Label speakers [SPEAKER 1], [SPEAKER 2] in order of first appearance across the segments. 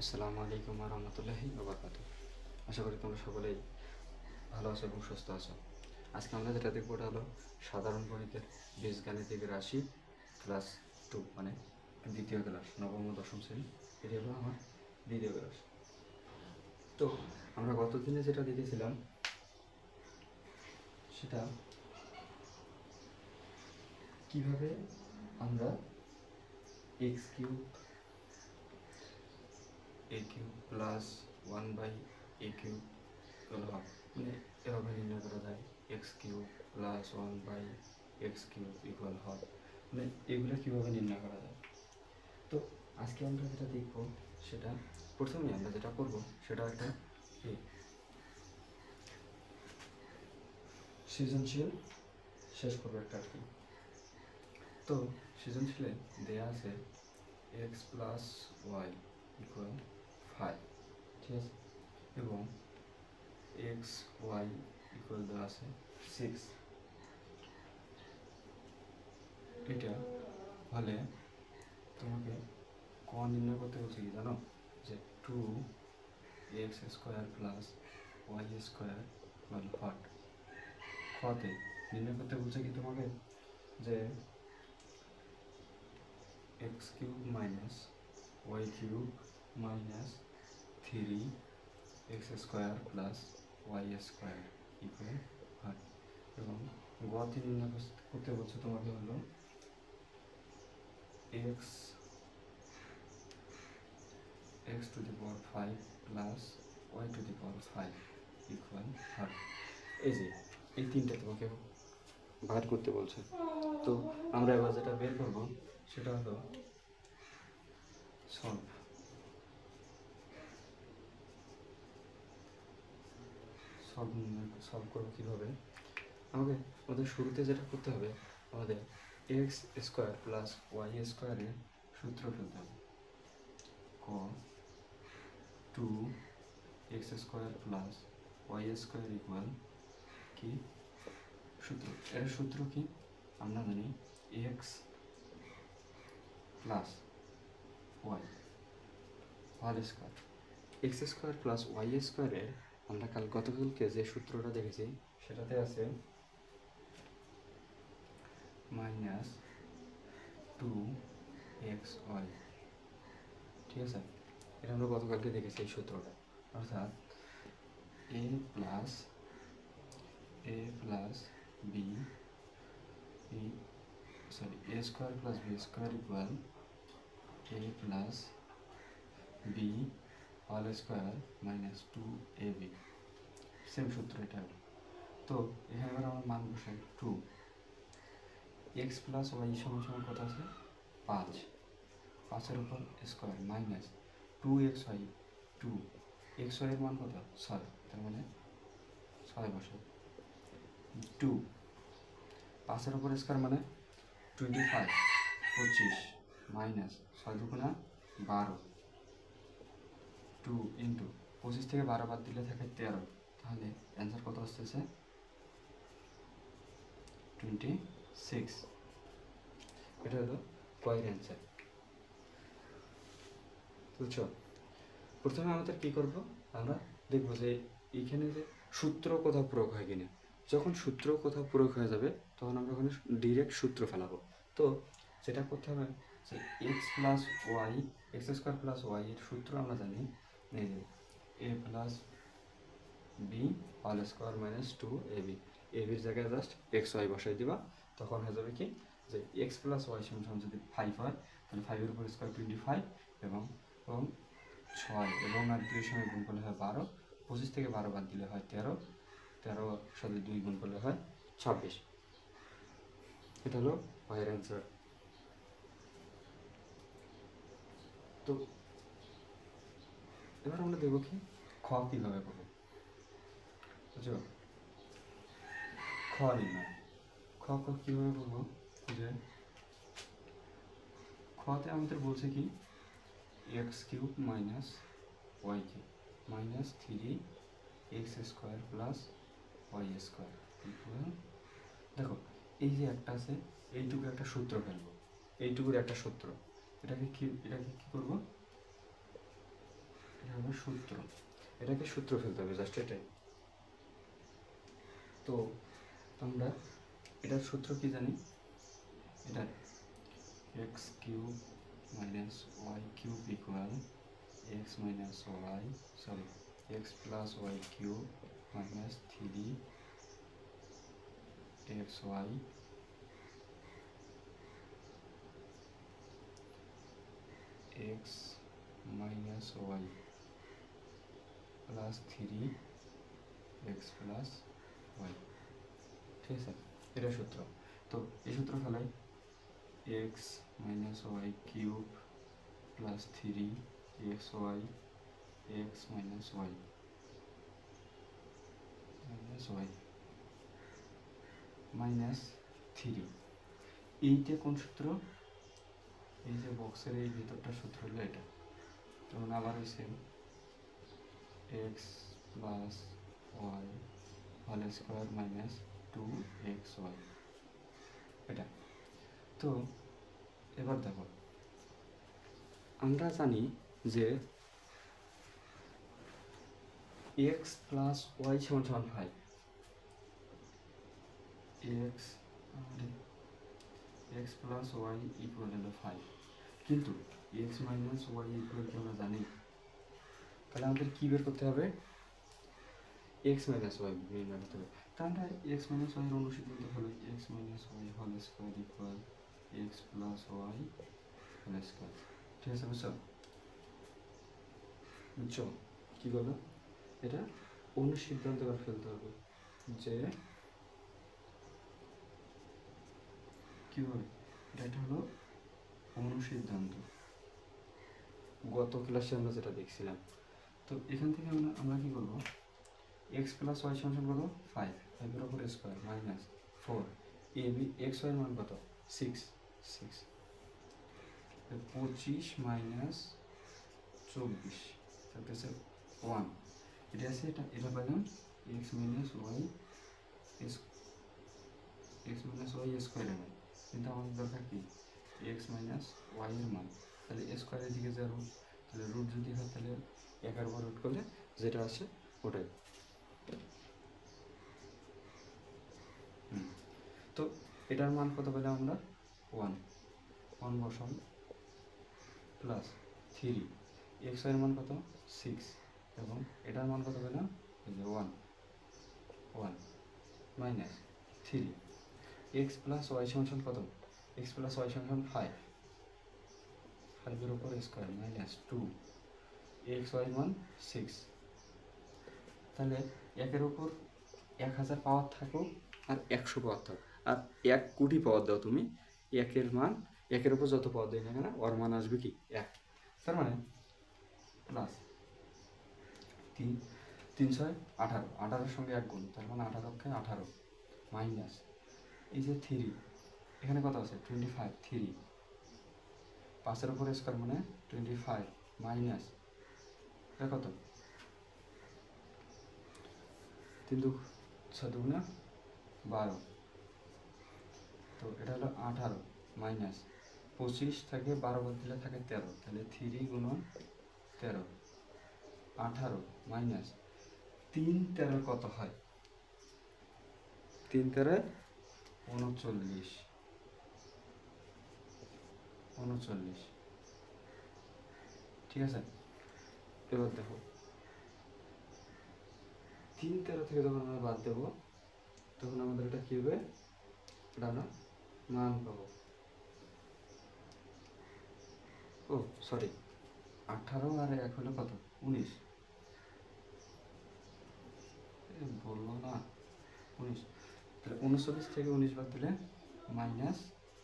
[SPEAKER 1] আসসালামু আলাইকুম রহমতুল্লাহি ওবরকাত। আশা করি তোমরা সকলেই ভালো আছো এবং সুস্থ আছো। আজকে আমরা যেটা দেখবো ওটা হলো সাধারণ গণিতের বীজগাণিতিক রাশি ক্লাস 2, মানে দ্বিতীয় ক্লাস, নবম ও দশম শ্রেণী। এটি হলো আমার দ্বিতীয় ক্লাস। তো আমরা গত দিনে যেটা দেখেছিলাম সেটা কিভাবে আমরা এক্স কিউব এ কিউব প্লাস 1/a কিউব হয়, মানে এভাবে নির্ণয় করা যায় x cube plus 1/x cube equal হয়, মানে এগুলো কীভাবে নির্ণয় করা যায়। তো আজকে আমরা যেটা দেখব সেটা প্রথমে আমরা যেটা করব সেটা একটা সৃজনশীল শেষ করবো একটা আর কি। তো সৃজনশীলে দেয়া আছে এক্স প্লাস ওয়াই ইকুয়াল 5, ঠিক আছে, এবং এক্স ওয়াই ইকুয়াল দেওয়া আছে 6। এটা হলে তোমাকে ক নির্ণয় করতে বলছে কি জানো, যে 2x² plus y² equal hot. খতে নির্ণয় করতে বলছে কি তোমাকে, যে x³ minus y³ minus 3x² plus y² equal hot, এবং গতে নির্ণয় করতে বলছে তোমাকে হলো x⁵ plus y⁵ equal hot. এই যে এই তিনটা তোমাকে বার করতে বলছে। তো আমরা এবার যেটা বের করব সেটা হলো সলভ। সলভ করবো কীভাবে, আমাদের শুরুতে যেটা করতে হবে, আমাদের x² প্লাস y² এর সূত্র ফেলতে হবে। ক 2x² প্লাস y² ইকুয়াল কি সূত্র, এর সূত্র কি আমরা জানি x plus y whole square. x² plus y² এর আমরা গতকালকে যে সূত্রটা দেখেছি সেটাতে আছে মাইনাস 2xy, ঠিক আছে। এটা আমরা গতকালকে দেখেছি এই সূত্রটা, অর্থাৎ a plus b a² plus b² equal a plus b whole square minus 2ab। Same সূত্র এটা। তো এখানে এবার আমরা মান বসাই 2x প্লাস ওয়াই সমান কত আছে 5, 5-এর উপর স্কোয়ার মাইনাস 2xy, 2xy এর মান কত 6, তার মানে 6 বসাই 2, 5-এর উপর স্কোয়ার মানে 25, 25 মাইনাস 6 দুগুণা 12, 2 ইন্টু 25 থেকে 12 বাদ দিলে থাকে 13, তাহলে অ্যান্সার কত আসতেছে 26। এটা হলো কয়ের অ্যান্সার। বুঝছো? প্রথমে আমাদের কী করব, আমরা দেখব যে এইখানে যে সূত্র কোথাও প্রয়োগ হয় কিনা। যখন সূত্র কোথাও প্রয়োগ হয়ে যাবে তখন আমরা ওখানে ডিরেক্ট সূত্র ফেলাবো। তো যেটা করতে হবে যে x² প্লাস ওয়াই এর সূত্র আমরা জানি, এই যে a plus b whole square minus 2ab। এবির জায়গায় জাস্ট xy বসাই দিবা, তখন হয়ে যাবে কি যে x প্লাস ওয়াই সমান যদি 5 হয় তাহলে 5-এর উপর স্কোয়ার 25, এবং 6 এবং আর 2-এর সঙ্গে গুণ করলে হয় 12, 25 থেকে 12 বাদ দিলে হয় 13, 13 সাথে 2 গুণ করলে হয় 26। এটা হলো ওয়াইয়ের অ্যান্সার। তো এবার আমরা দেখব কি খ কীভাবে করবো, বুঝছো? খ নির্ণয়, খ কীভাবে করবো, যে খতে আমাদের বলছে কি x³ minus y³ minus 3x² plus y² equal, দেখো এই যে একটা আছে, এইটুকু একটা সূত্র ফেলবো, এইটুকুর একটা সূত্র, এটাকে কি করবো সূত্র, এটাকে সূত্র ফেলতে হবে জাস্ট এটাই। তো আমরা এটার সূত্র কি জানি, এটা x cube minus y cube equal x minus y sorry x plus y cube minus 3xy x minus y plus 3x plus y. ঠিক আছে, এটা সূত্র। তো এই সূত্র ফেলাই x minus y cube plus 3xy x minus y minus 3। এইটা কোন সূত্র, এই যে বক্সের এই ভিতরটা সূত্র হলো এটা। তখন আবার হয়েছে x plus y whole square minus 2xy এটা। তো এবার দেখো, আমরা জানি যে এক্স প্লাস ওয়াই সমান সমান 5, এক্স প্লাস ওয়াই ইকুয়াল হলো 5, কিন্তু এক্স মাইনাস ওয়াই ইকুয়াল কি আমরা জানি, তাহলে আমাদের কী বের করতে হবে, এক্স মাইনাস ওয়াই বের করতে হবে। তাহলে এক্স মাইনাস ওয়াইয়ের অনুসিদ্ধান্ত হলো x minus y whole square equal x plus y whole square. ঠিক আছে, বুঝছো কী বলো, এটা অনুসিদ্ধান্ত করে ফেলতে হবে যে কী হবে, এটা হলো অনুসিদ্ধান্ত। গত ক্লাসে আমরা যেটা দেখছিলাম। তো এখান থেকে আমরা কি করবো, এক্স প্লাস ওয়াই সমান কত 5, 5-এর ওপর square minus 4 A B x Y মান কত 6 25 মাইনাস 24 থাকতেছে 1। এটা আছে, এটা পেলাম এক্স মাইনাস ওয়াই স্কোয়ারের মান, কিন্তু আমাদের দরকার কি এক্স মাইনাস ওয়াই এর মান। তাহলে স্কোয়ারের দিকে যা রুট, তাহলে রুট যদি হয় তাহলে 1 উপর রুট করলে যেটা আছে ওটাই। তো এটার মান কত পেলাম আমরা 1 বসাম প্লাস 3 এক্স ওয়াইয়ের মান কত 6 এবং এটার মান কত পেলাম এই যে 1 মাইনাস 3 এক্স প্লাস ওয়াই সমান কত, এক্স প্লাস ওয়াই সমান 5-এর উপর স্কোয়ার মাইনাস 2 এক্স ওয়াই মান 6। তাহলে 1-এর উপর 1000 পাওয়ার থাকুক আর 100 পাওয়ার থাকুক আর 1 কোটি পাওয়ার দাও তুমি, 1-এর উপর যত পাওয়ার দেয় না কেন ওর মান আসবে কি 1। তার মানে প্লাস 3 18 সঙ্গে 1 গুণ, তার মানে 18কে 18 মাইনাস এই যে 3 এখানে কত আছে 25, 3 5-এর উপর স্কোয়ার মানে 25 মাইনাস এটা কত 3 2 6 2 না 12, তো এটা হলো 18 মাইনাস 25 থেকে 12 বাদ দিলে থাকে 13, তাহলে 3 গুণন 13 18 মাইনাস 3 13 কত হয় 3 13 39। ঠিক আছে, এবার দেখো 3 13 থেকে যখন আমরা বাদ দেবো তখন আমাদের এটা কী হবে, এটা আমরা মান পাবো, ও সরি 18 আর 1 হলো কত 19, বললো না 19, তাহলে 39 থেকে 19 বাদ দিলে মাইনাস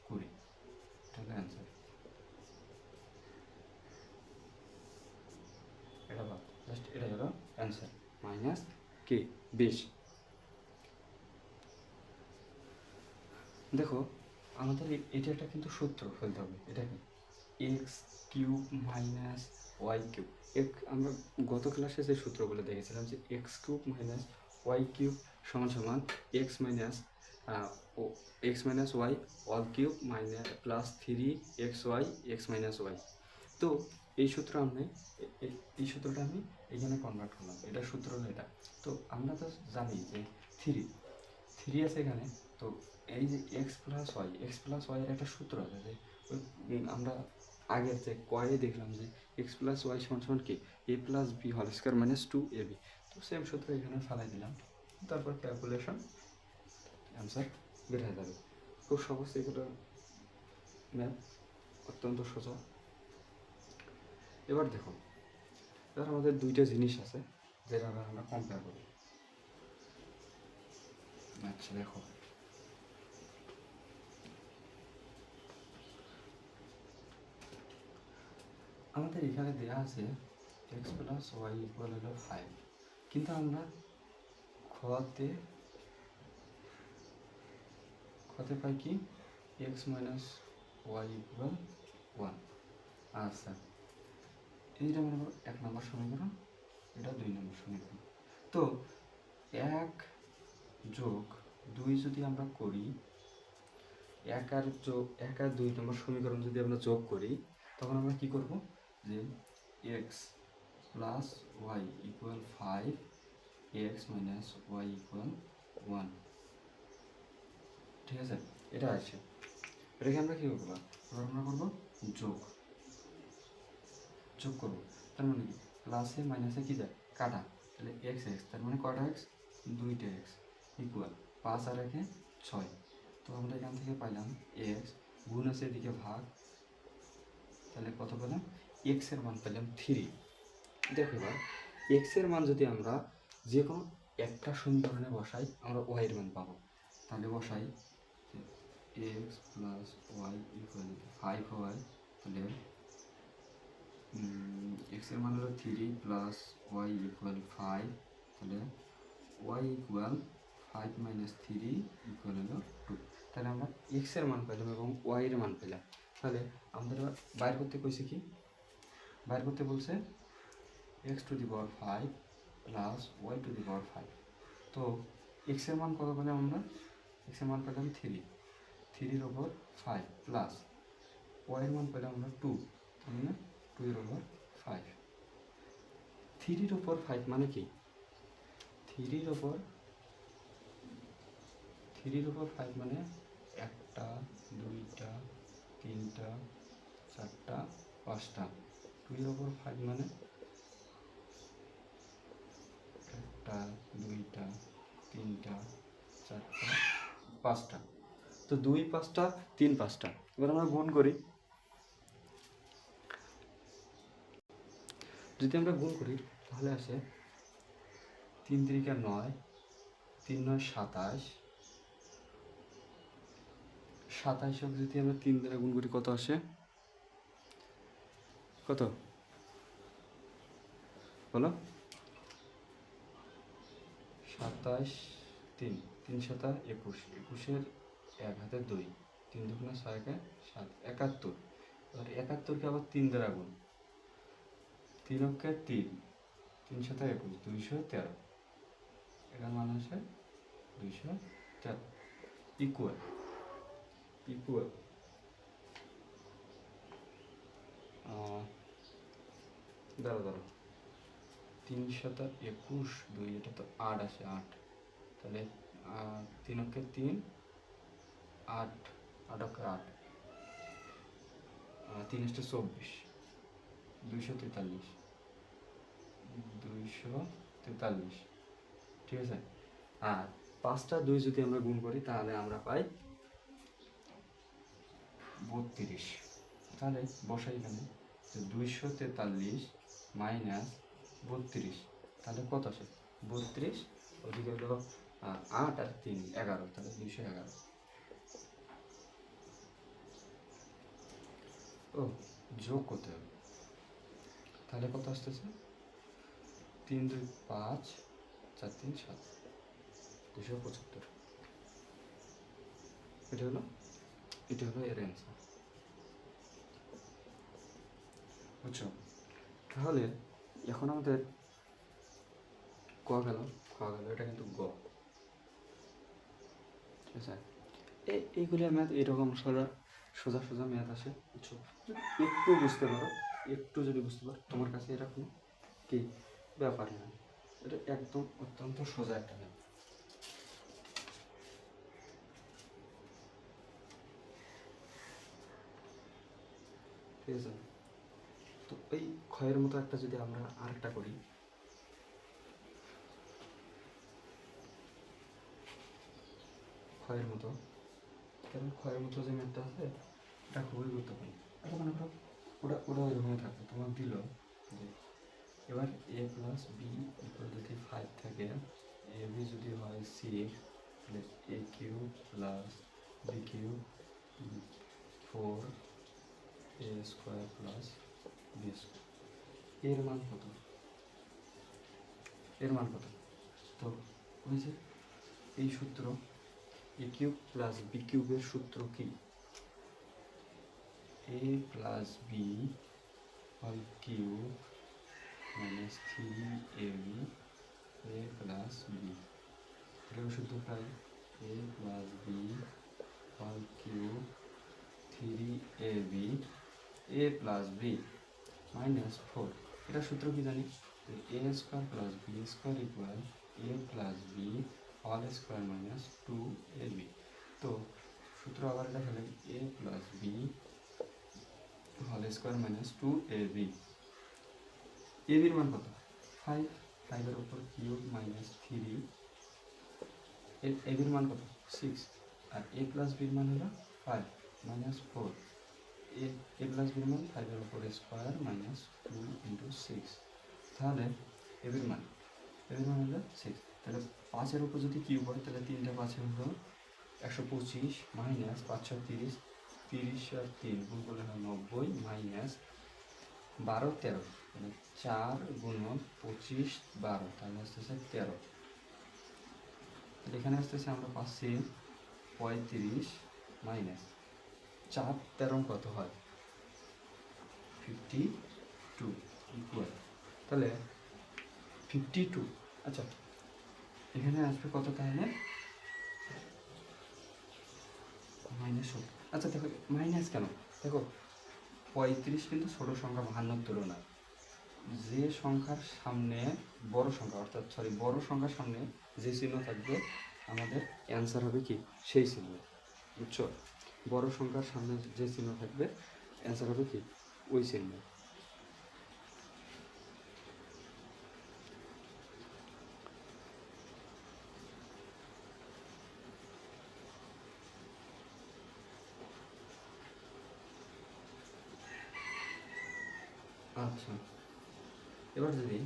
[SPEAKER 1] 20, এটা হলো অ্যান্সার। এটা বাদ জাস্ট এটাই হলো অ্যান্সার মাইনাস কি 20। দেখো আমাদের এটা একটা কিন্তু সূত্র ফেলতে হবে, এটা কি x cube minus y cube. আমরা গত ক্লাসে যে সূত্রগুলো দেখেছিলাম যে x cube minus y cube সমান সমান x minus y all cube minus plus 3xy x minus y. তো এই সূত্র আমরা এই সূত্রটা আমি এখানে কনভার্ট করলাম, এটা সূত্র হলো এটা। তো আমরা তো জানি যে থ্রি আছে এখানে, তো এই যে এক্স প্লাস ওয়াই এর একটা সূত্র আছে যে আমরা আগের যে কয়ে দেখলাম যে এক্স প্লাস ওয়াই সমান সমান কি a plus b whole square minus 2ab। তো সেম সূত্র এখানে ফেলাই দিলাম, তারপর ক্যালকুলেশন অ্যান্সার বের হয়ে যাবে। খুব সহজ এগুলো ম্যাথ, অত্যন্ত সোজা। এবার দেখো, এবার আমাদের দুইটা জিনিস আছে যেটা আমরা কম্পেয়ার করি। আচ্ছা দেখো, আমাদের এখানে দেওয়া আছে এক্স প্লাস ওয়াই ইকুয়াল হলো 5, কিন্তু আমরা খতে পাই কি এক্স মাইনাস ওয়াই ইকুয়াল 1। আচ্ছা, এইটা মনে করো 1 নম্বর সমীকরণ, এটা 2 নম্বর সমীকরণ। তো 1 যোগ 2 যদি আমরা করি, 1 আর 2 নম্বর সমীকরণ যদি আমরা যোগ করি, তখন আমরা কি করব যে x plus y equal 5, x minus y equal 1, ঠিক আছে? এটা আছে, এটাকে আমরা কী করবো, এবার আমরা করবো যোগ করবো। তার মানে কি প্লাসে মাইনাসে কি যায় কাটা, তাহলে এক্স এক্স, তার মানে কটা এক্স, 2টা এক্স ইকুয়াল 5 আর 1 6। তো আমরা এখান থেকে পাইলাম এক্স, গুণ আছে এদিকে ভাগ, তাহলে কত পেলাম, এক্স এর মান পেলাম 3। দেখো এবার এক্স এর মান যদি আমরা যে কোনো একটা সমীকরণে বসাই, আমরা ওয়াই এর মান পাবো। তাহলে বসাই এক্স প্লাস ওয়াই ইকুয়াল 5 হয়, তাহলে এক্স এর মান হলো 3 প্লাস ওয়াই ইকুয়াল 5, তাহলে ওয়াই ইকুয়াল 5 মাইনাস 3 ইকুয়াল হলো 2। তাহলে আমরা এক্স এর মান পেলাম এবং ওয়াই এর মান পেলাম। তাহলে আমাদের বাইর করতে কইছে কি, বাইর করতে বলছে x to the power 5 plus y to the power 5। তো এক্স এর মান কত পেলাম আমরা, এক্স এর মান পেলাম 3 ওপর 5 প্লাস ওয়াই এর মান পেলাম আমরা 2, মানে 2 এর ওপর 5। 3 ওপর 5 মানে কি, 3 ওপর 5 মানে 1টা 2টা 3টা 4টা 5টা, 2 এর ওপর 5 মানে 1টা 2টা 3টা 4টা 5টা। তো 2 5টা 3 5টা, এবার আমরা গুণ করি। যদি আমরা গুণ করি তাহলে আসে 3 3 9, 3 9 27, 27 যদি আমরা 3 দ্বারা গুণ করি কত আসে, কত বলো, 27 3 3 7 21, 21-এর 1 হাতে 2, 3 2 6 7 71। এবার 71কে আবার 3 দ্বারা গুণ, 3 অক্ষে 3, 3 7 21, 213, এটার মান আসে 213 ইকুয়াল দাঁড়ো 3 7 21 2, এটা তো 8 আসে 8, তাহলে 3 অক্ষে 3 8, 8 অক্ষে 8, 3 আসতে 24, 243, ঠিক আছে? আর 5টা 2 যদি আমরা গুণ করি তাহলে আমরা পাই 32। তাহলে বসাই এখানে 243 মাইনাস 32, তাহলে কত আসে 32, ওদিকে হলো 8 আর 3 11, তাহলে 211। ও যোগ করতে হবে, তাহলে কত আসতেছে 3 2 5 4 3 7, 275। এটা হলো এর অ্যান্সার, বুঝছো? তাহলে এখন আমাদের ক গেল, এটা কিন্তু গ, ঠিক আছে? এইগুলি ম্যাথ এরকম সোজা ম্যাথ আসে, বুঝছো? একটু বুঝতে পারো, একটু যদি বুঝতে পারো, তোমার কাছে এরকম কি ব্যাপার না, এটা একদম অত্যন্ত সোজা একটা ম্যাথ। ঠিক আছে, তো এই ক্ষয়ের মতো একটা যদি আমরা আরেকটা করি, ক্ষয়ের মতো, কারণ ক্ষয়ের মতো যে ম্যাথটা আছে এটা খুবই গুরুত্বপূর্ণ। এটা মনে করো ওটা ওটা ওইরকমই থাকবে, তোমার দিল যে এবার এ প্লাস বি ইকুয়াল যদি 5 থাকে, এ বি যদি হয় 6, তাহলে এ কিউব প্লাস বি কিউব 4 এ স্কোয়ার প্লাস বি স্কোয়ার, এর মান কত? এর মান কত? তো ওই যে এই সূত্র এ কিউব প্লাস বি কিউবের সূত্র কি? A plus b whole cube minus 3ab a plus b, এটাকে শুদ্ধ পাই a plus b whole cube 3ab a plus b minus 4, এটা সূত্র কি জানি? A square plus b square equal a plus b whole square minus 2ab। তো সূত্র আবার এটা হলে a plus b whole square minus 2ab, এবির মান কত? 5, 5-এর উপর কিউব মাইনাস 3, এবির মান কত? 6, আর এ প্লাস বির মান হলো 5 মাইনাস 4, এ প্লাস বির মান 5-এর উপর স্কোয়ার মাইনাস 2 ইন্টু 6, তাহলে এবির মান হলো 6। তাহলে 5-এর উপর যদি কিউব হয় তাহলে 3টা 5-এ হলো 125 মাইনাস 5 6 30, 30 আর 3 গুণ করলে হয় 90 মাইনাস 12 13, মানে 4 গুণন 25 12, তাহলে আসতেছে 13। এখানে আসতেছে আমরা পাচ্ছি 35 মাইনাস 4 13 কত হয়? 52 ইকুয়াল, তাহলে 52। আচ্ছা এখানে আসবে কত তাহলে? মাইনাস। আচ্ছা দেখো মাইনাস কেন? দেখো 35 কিন্তু ছোট সংখ্যা 52 তুলনায়, যে সংখ্যার সামনে বড় সংখ্যা, অর্থাৎ বড় সংখ্যার সামনে যে চিহ্ন থাকবে আমাদের অ্যান্সার হবে কি সেই চিহ্ন, বুঝছো? বড় সংখ্যার সামনে যে চিহ্ন থাকবে অ্যান্সার হবে কি ওই চিহ্ন। আচ্ছা এবার যদি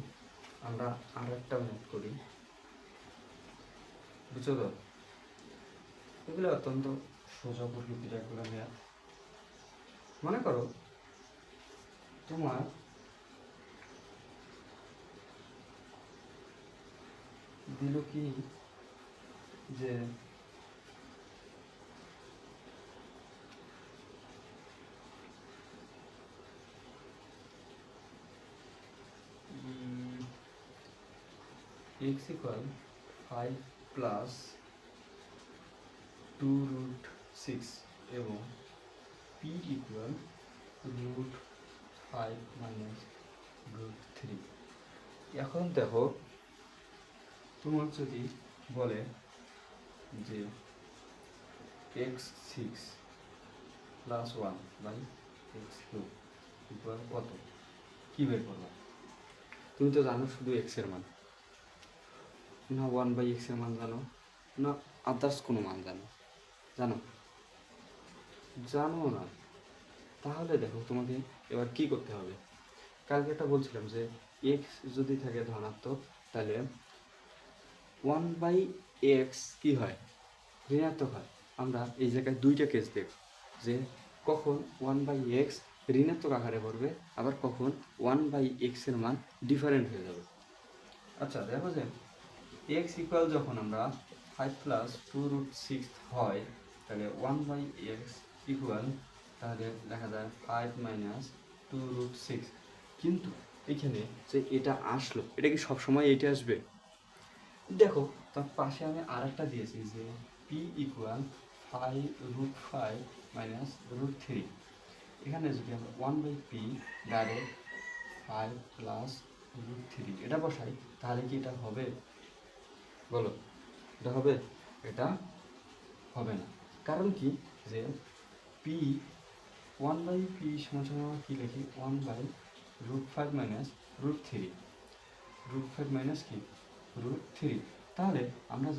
[SPEAKER 1] আমরা আর একটা ম্যাথ করি, বুঝছো তো? এগুলো অত্যন্ত সোজা প্রকৃতির এগুলো ম্যাথ। মনে করো তোমার দিল কি যে x ইকুয়াল 5 প্লাস 2√6 এবং p ইকুয়াল √5 মাইনাস √3। এখন দেখো তোমার যদি বলে যে x6 plus 1 by x3 equal কত, কী বের করবো? তুমি তো জানো শুধু এক্স এর মান, না 1/x এর মান জানো, না আদার্স কোনো মান জানো? জানো? জানো না। তাহলে দেখো তোমাকে এবার কি করতে হবে। কালকে একটা বলছিলাম যে এক্স যদি থাকে ধনাত্মক তাহলে 1/x কি হয়? ঋণাত্মক হয়। আমরা এই জায়গায় দুইটা কেস দেখ যে কখন 1/x ঋণাত্মক আকারে পড়বে, আবার কখন 1/x এর মান ডিফারেন্ট হয়ে যাবে। আচ্ছা দেখো যে x ইকুয়াল যখন আমরা 5 প্লাস 2√6 হয় তাহলে 1/x ইকুয়াল, তাহলে লেখা যায় 5 মাইনাস 2√6। কিন্তু এখানে যে এটা আসলো এটা কি সবসময় এইটা আসবে? দেখো তার পাশে আমি আর একটা দিয়েছি যে p ইকুয়াল 5√5 মাইনাস √3। এখানে যদি আমরা 1/p ডাইরেক্ট 5 প্লাস √3 এটা বসাই, তাহলে কি এটা হবে? বলো, এটা হবে? এটা হবে না। কারণ কি, যে পি 1/p সমান সমান আমরা কী লিখি, 1/√5 মাইনাস √3, √5 মাইনাস কি √3। তাহলে আমরা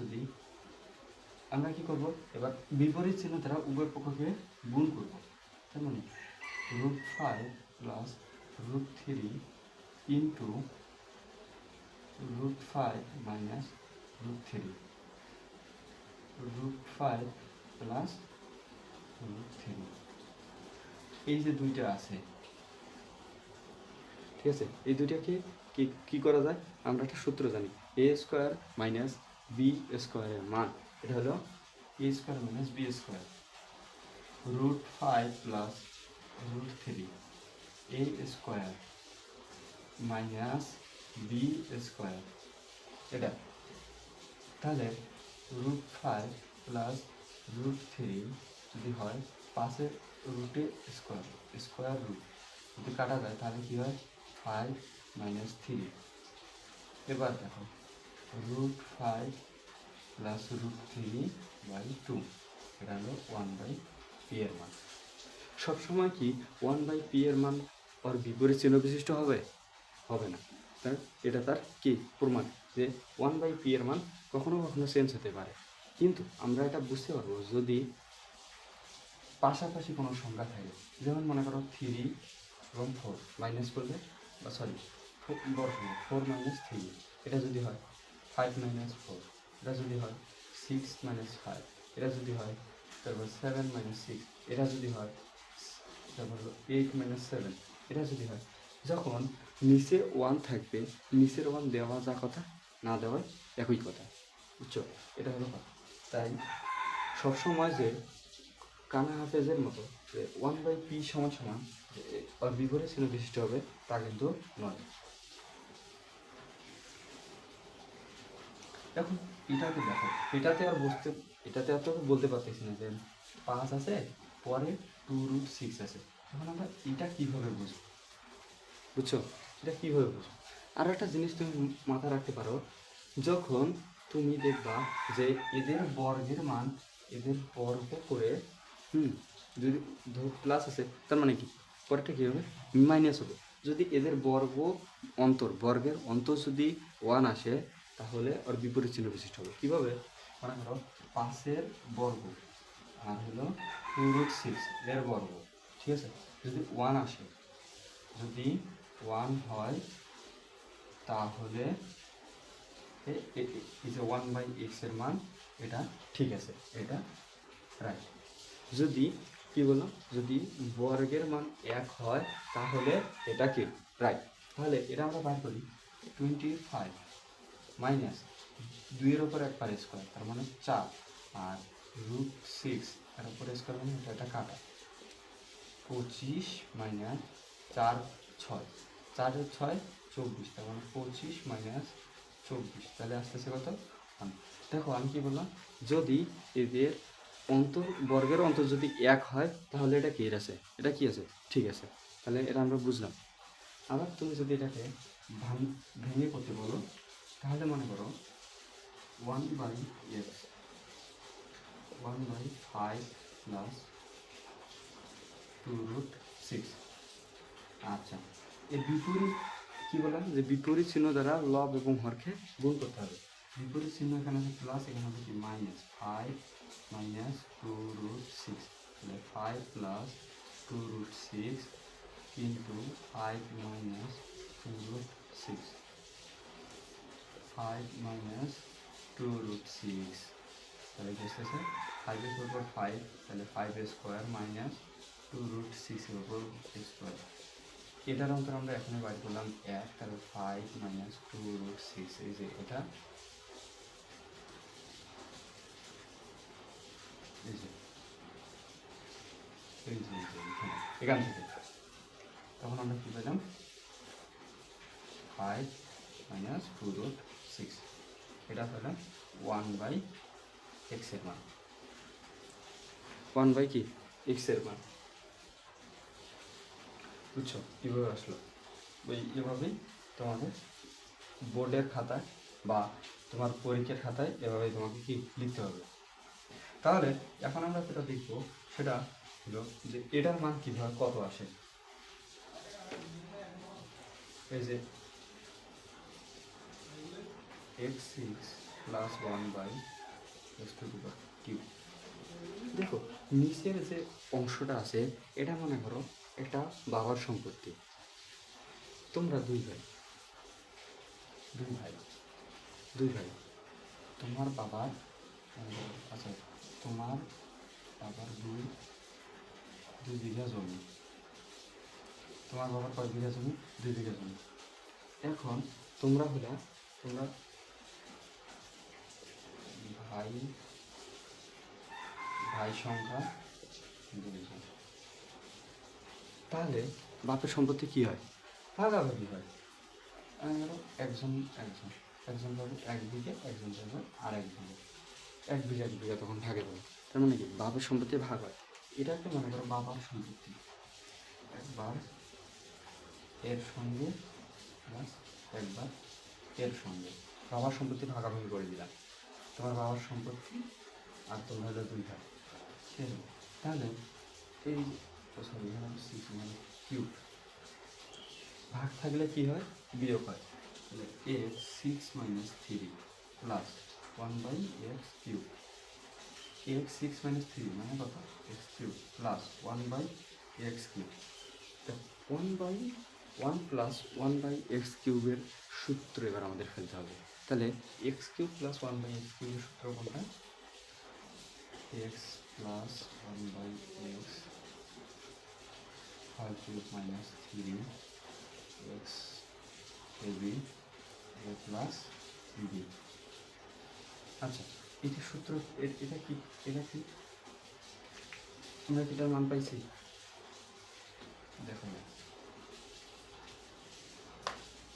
[SPEAKER 1] কি করব, এবার বিপরীত চিহ্ন দ্বারা উভয় পক্ষকে গুণ করব। তার মানে √5 প্লাস √3 ইন্টু √5 মাইনাস √3, √5 প্লাস √3, এই যে দুইটা আছে, ঠিক আছে, এই দুইটাকে কি করা যায়, আমরা একটা সূত্র জানি, এ স্কোয়ার মাইনাস বি স্কোয়ারের মান, এটা হলো a square minus b square, √5 plus √3 a square minus b square, এটা। তাহলে √5 প্লাস √3 যদি হয় 5-এর রুটে স্কোয়ার রুট যদি কাটা যায়, তাহলে কি হয় 5 মাইনাস 3। এবার দেখো √5 প্লাস √3/2, এটা হলো 1/p এর মান। সবসময় কি 1/p এর মান ওর বিপরীত চিহ্ন বিশিষ্ট হবে? হবে না। তার এটা তার কি প্রমাণ, যে 1/p এর মান কখনো কখনো চেঞ্জ হতে পারে। কিন্তু আমরা এটা বুঝতে পারবো যদি পাশাপাশি কোনো সংখ্যা থাকে, যেমন মনে করো 3 এবং 4 মাইনাস করলে, বা সরি 4 মাইনাস 3, এটা যদি হয় 5 মাইনাস 4, এটা যদি হয় 6 মাইনাস 5, এটা যদি হয় তারপর 7 মাইনাস 6, এটা যদি হয় তারপর 8 মাইনাস 7, এটা যদি হয়, যখন নিচে 1 থাকবে, নিচের 1 দেওয়া যা কথা, না দেওয়া একই কথা, বুঝছো? এটা হলো কথা। তাই সবসময় যে কানা হাফেজের মতো যে 1/p সমান সমান আর বিপরীত চিহ্ন বিশিষ্ট হবে, তা কিন্তু নয়। এখন এটাকে দেখো, এটাতে আর তো বলতে পারতেছি না যে 5 আছে, পরে 2√6 আছে। এখন আমরা এটা কীভাবে বুঝবো, বুঝছো? এটা কীভাবে বুঝবো? আর একটা জিনিস তুমি মাথায় রাখতে পারো, যখন তুমি দেখবা যে এদের বর্গের মান, এদের বর্গ করে যদি প্লাস আছে, তার মানে কি পরেরটা কী হবে, মাইনাস হবে। যদি এদের বর্গের অন্তর যদি 1 আসে, তাহলে ওর বিপরীত চিহ্ন বিশিষ্ট হবে। কীভাবে? মনে করো 5-এর বর্গ আর হলো 2√6 এর বর্গ, ঠিক আছে, যদি 1 আসে, যদি 1 হয়, তাহলে এই যে 1/x এর মান, এটা ঠিক আছে, এটা রাইট। যদি কি বললাম, যদি বর্গের মান 1 হয়, তাহলে এটা কি রাইট। তাহলে এটা আমরা বার করি, 25 মাইনাস 2-এর উপর 1 পার স্কোয়ার, তার মানে 4, আর √6 এর উপর স্কোয়ার, মানে এটা কাটা, 25 মাইনাস 4 6, 4-এর 6 24, তার মানে 25 মাইনাস 24, তাহলে আসতেছে কত? দেখো আমি কি বললাম, যদি এদের বর্গের অন্তর যদি 1 হয়, তাহলে এটা কি আছে, এটা কি আছে, ঠিক আছে, তাহলে এটা আমরা বুঝলাম। আবার তুমি যদি এটাকে ভেঙে করতে বলো, তাহলে মনে করো 1/x 1/5 প্লাস 2√6। আচ্ছা, এর বিপরীত কি বললাম, যে বিপরীত চিহ্ন দ্বারা লব এবং হরকে গুণ করতে হবে। বিপরীত চিহ্ন এখানে আছে প্লাস, এখানে হবে কি মাইনাস, 5 মাইনাস 2√6, তাহলে 5 প্লাস 2√6 ইন্টু 5 মাইনাস 2√6, 5 মাইনাস 2√6, তাহলে কি আসতেছে 5-এর উপর 5, তাহলে 5 স্কোয়ার মাইনাস 2√6-এর উপর স্কোয়ার। এটার অন্তর আমরা এখানে বাইর করলাম 1, তাহলে 5 মাইনাস 2√6, এই যে এটা, এই যে এখান থেকে, তখন আমরা কী পেলাম, 5 মাইনাস 2√6, এটা পেলাম 1/x এর মান, 1/x এর মান, বুঝছো কীভাবে আসলো? ওই এভাবেই তোমাদের বোর্ডের খাতায় বা তোমার পরীক্ষার খাতায় এভাবে তোমাকে কি লিখতে হবে। তাহলে এখন আমরা যেটা দেখব সেটা হলো যে এটার মান কীভাবে কত আসে। এই যে x6 প্লাস 1/x⁴, দেখো নিচের যে অংশটা আছে এটা মনে করো এটা বাবার সম্পত্তি। তোমরা দুই ভাই তোমার বাবার আচ্ছা তোমার বাবার দুই বিঘা জমি। তোমার বাবার কয় বিঘা জমি? 2 বিঘা জমি। এখন তোমরা ভাই সংখ্যা 2 জন। তাহলে বাপের সম্পত্তি কি হয়? ভাগাভাগি হয়। একজন পাবে 1 বিঘে, একজন পাবে আর 1 বিঘে। 1 বিঘা তখন ভাগে পাবে। তার মানে কি বাপের সম্পত্তি ভাগ হয়। এটাকে মনে করো বাবার সম্পত্তি। একবার এর সঙ্গে প্লাস একবার এর সঙ্গে বাবার সম্পত্তি ভাগাভাগি করে দিলাম। তোমার বাবার সম্পত্তি আর তোমরা হলো 2 ভাই, ঠিক আছে? তাহলে এই সরি এখানে 6 মানে কিউব ভাগ থাকলে কি হয়? বিয়োগ হয়। তাহলে x6 - 3 প্লাস 1/x³ x6 - 3 মানে কত? x³ plus 1/x³। 1/1 plus 1/x³ এর সূত্র এবার আমাদের ফেলতে হবে। তাহলে x³ প্লাস 1/x³ এর সূত্র কোনটা? x plus 1/x² minus 3 x ab a plus b। আচ্ছা এটা সূত্র, এটা কি আমরা এটার মান পাইছি? দেখো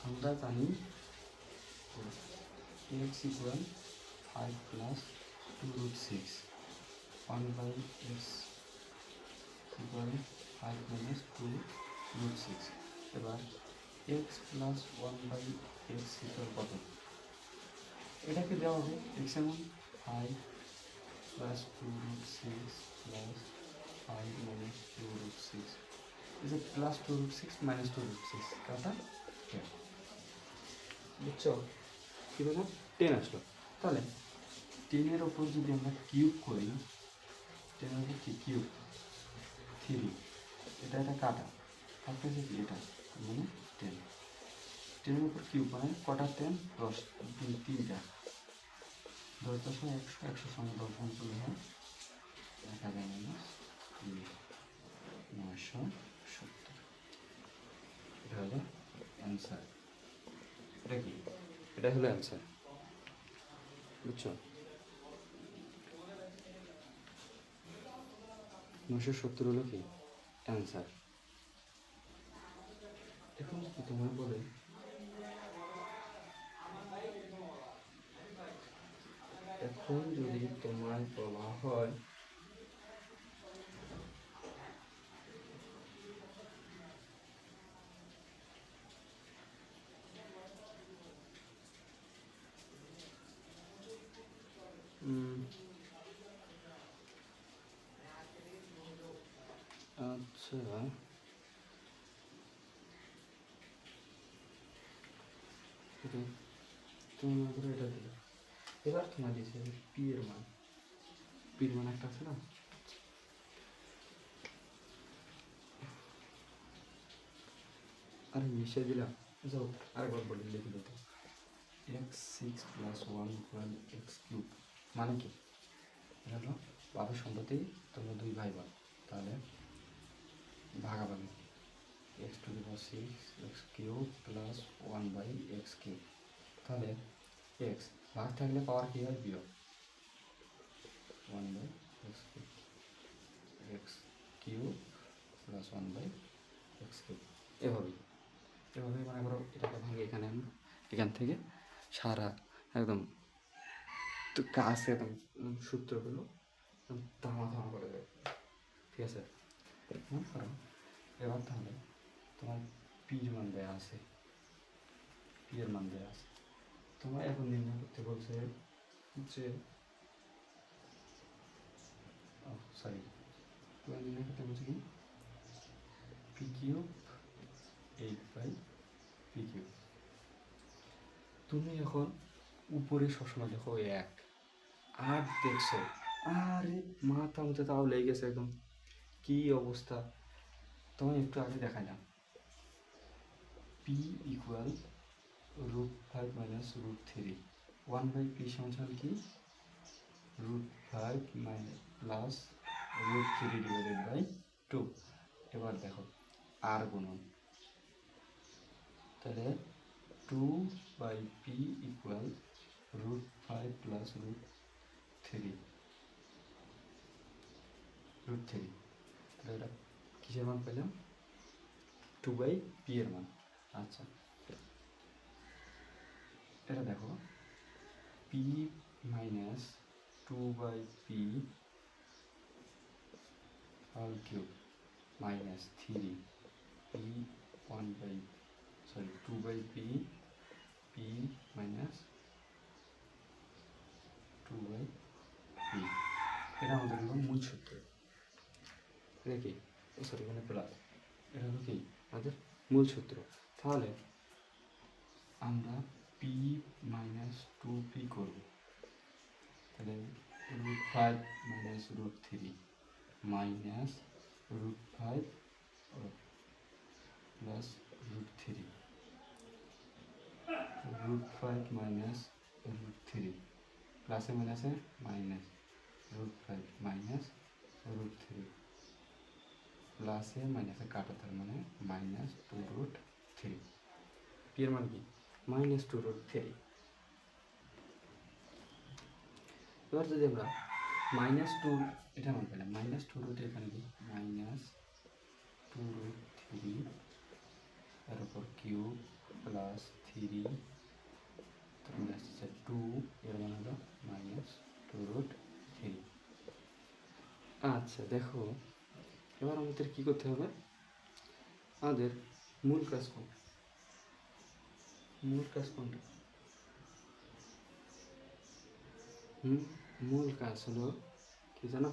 [SPEAKER 1] আমরা জানি x = 5 প্লাস 2√6 1/x = 5 minus 2√6। এবার x প্লাস 1/x = কত? এটাকে দেওয়া হবে x এমন 5 plus 2√6 plus 5 minus 2√6 is a plus 2√6 minus 2√6 কাটা 10। বুঝছো কীভাবে 10 আসলো? তাহলে 10-এর ওপর যদি আমরা কিউব করি, 10-এর ওপর কি কিউব 3, এটা কাটা থাকতেছে কি এটা মানে 10। 10-এর উপর কিউব মানে কটা 10? 10, 3টা 10 × 100, 100 সঙ্গে 10 গুণ করলে হয় 1000 - 970। এটা হলো অ্যান্সার। এটা কি? এটা হলো অ্যান্সার। বুঝছো? 970 হলো কি অ্যান্সার। এখন কি তোমার বলে এখন যদি তোমায় বলা হয় আচ্ছা তোমার করে এটা দিল, এবার তোমার দিয়েছে পি এর মান একটা আছে না, আরে মিশিয়ে দিলাম। যাও আরেকবার বলি লিখে দিতে x6 + 1 = x³ মানে কি? এটা হলো বাবার সম্পত্তি, তোমরা 2 ভাই বোন, তাহলে ভাগাভাগি x⁴ x³ প্লাস 1/x³। তাহলে x ভাগ থাকলে পাওয়ার কী হয়? বিয়োগ 1/x³ x³ প্লাস 1/x³। এভাবে মনে করো এটাকে ভাঙে এখানে আমরা এখান থেকে সারা একদম তো কাছে একদম সূত্রগুলো ধামা করে দেবে, ঠিক আছে? মনে করো এবার তাহলে তোমার পির মান দেওয়া আছে পি এর মান দেওয়া আছে। তোমার এখন নির্ণয় করতে বলছে যে সরি তোমার নির্ণয় করতে বলছে কি পি কিউব 8/পি কিউব। তুমি এখন উপরে সবসময় দেখো 1 8 দেখছো, আরে মাথা মতো তাও লেগে গেছে একদম, কি অবস্থা। তোমার একটু আগে দেখালাম পি ইকুয়াল √5 মাইনাস √3, 1/p সমান কি √5 প্লাস √3 ডিভাইডেড বাই 2। এবার দেখো আর গুণন, তাহলে 2/p ইকুয়াল √5 প্লাস √3, তাহলে এটা কিসের মান পেলাম 2/p এর মান। আচ্ছা এটা দেখো p minus 2/p whole cube minus 3p 2/p p minus 2/p, এটা আমাদের হলো মূল সূত্র। এটা কি এখানে প্লাস, এটা হলো কি আমাদের মূল সূত্র। তাহলে আমরা p মাইনাস 2p করব, তাহলে √5 মাইনাস √3 মাইনাস √5 প্লাস √3, √5 মাইনাস √3 প্লাসে মাইনাসে মাইনাস √5 মাইনাস √3 প্লাসে মাইনাসে কাটা, তার মানে মাইনাস 2√3। পি এর মান কি মাইনাস 2√3। এবার যদি আমরা মাইনাস 2 এটা মান পেলাম, মাইনাস 2√3 এখানে কি মাইনাস 2√3 তার উপর কিউব প্লাস 3 তার মানে আসছে 2, এর মান হলো মাইনাস 2√3। আচ্ছা দেখো এবার আমাদের কি করতে হবে, আমাদের মূল কাজ কোনটা, মূল কাজ কোনটা, মূল কাজ হলো কি জানো,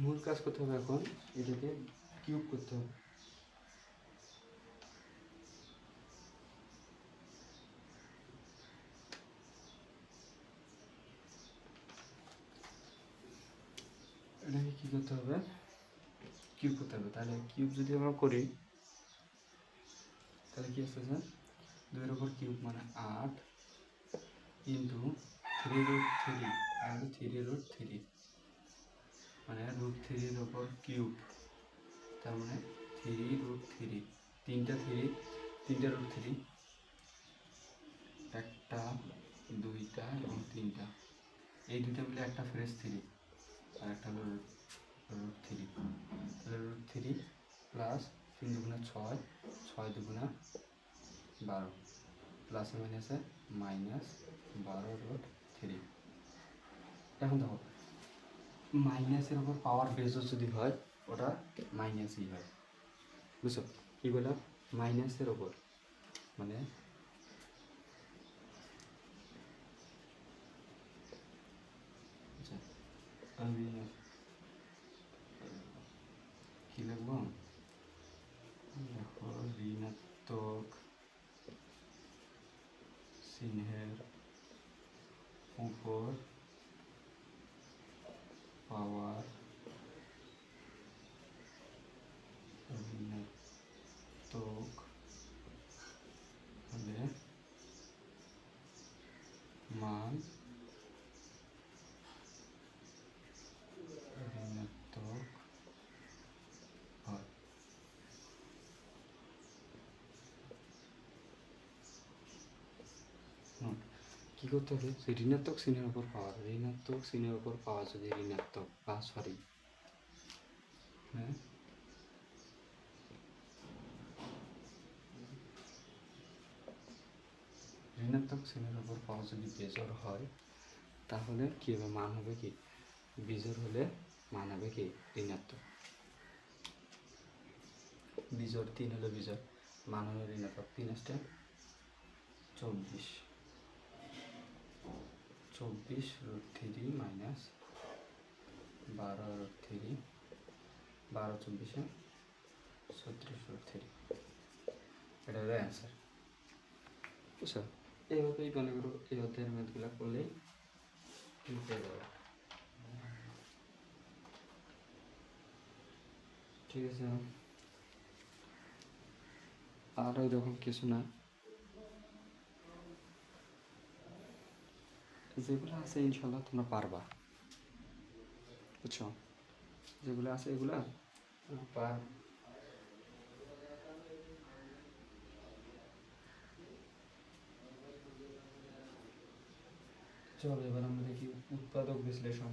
[SPEAKER 1] মূল কাজ করতে হবে এখন এটাকে কিউব করতে হবে। এটাকে কি করতে হবে কিউব করতে হবে। তাহলে কিউব যদি আমরা করি তাহলে কি আসতেছে 2 এর উপর কিউব মানে 8 ইন্টু 3√3 আর 3√3 মানে √3 এর উপর কিউব, তার মানে 3√3, তিনটা √3, একটা দুইটা এবং তিনটা, এই দুইটা মিলে একটা ফ্রেশ 3 আর একটা হলো √3, তাহলে √3 প্লাস 3 দুগুণা 6, 6 দুগুণা 12 প্লাসে মাইনাসে মাইনাস 12√3। এখন দেখো মাইনাসের ওপর পাওয়ার বেজও যদি হয় ওটা মাইনাসই হয়, বুঝছো কি বললাম, মাইনাসের ওপর মানে আমি কি লিখবো দেখো ঋণাত্মক চিহ্নের উপর পাওয়ার ঋণাত্মক হলে মান ঋণাত্মক হয়। কি করতে হবে, যে ঋণাত্মক চিহ্নের উপর পাওয়ার, ঋণাত্মক চিহ্নের উপর পাওয়ার যদি ঋণাত্মক বা সরি হ্যাঁ ঋণাত্মক চিহ্নের উপর পাওয়ার যদি বেজোড় হয় তাহলে কি হবে, মান হবে কি বিজোড় হলে মান হবে কি ঋণাত্মক, বিজোড় 3 হলে বিজোড় মান হলো ঋণাত্মক 3 স্টেপ 24 √3 মাইনাস 12 √3 12 24 36 √3 এটা হলো অ্যান্সার। বুঝছো? এইভাবেই মনে করো এই অধ্যায়ের ম্যাথগুলো করলেই পেয়ে যাবে। ঠিক আছে, আর এরকম কিছু না, যেগুলো আছে ইনশাল্লাহ তোমরা পারবা। বুঝছো? যেগুলো আছে এগুলা পার। চলো এবার আমরা দেখি উৎপাদক বিশ্লেষণ।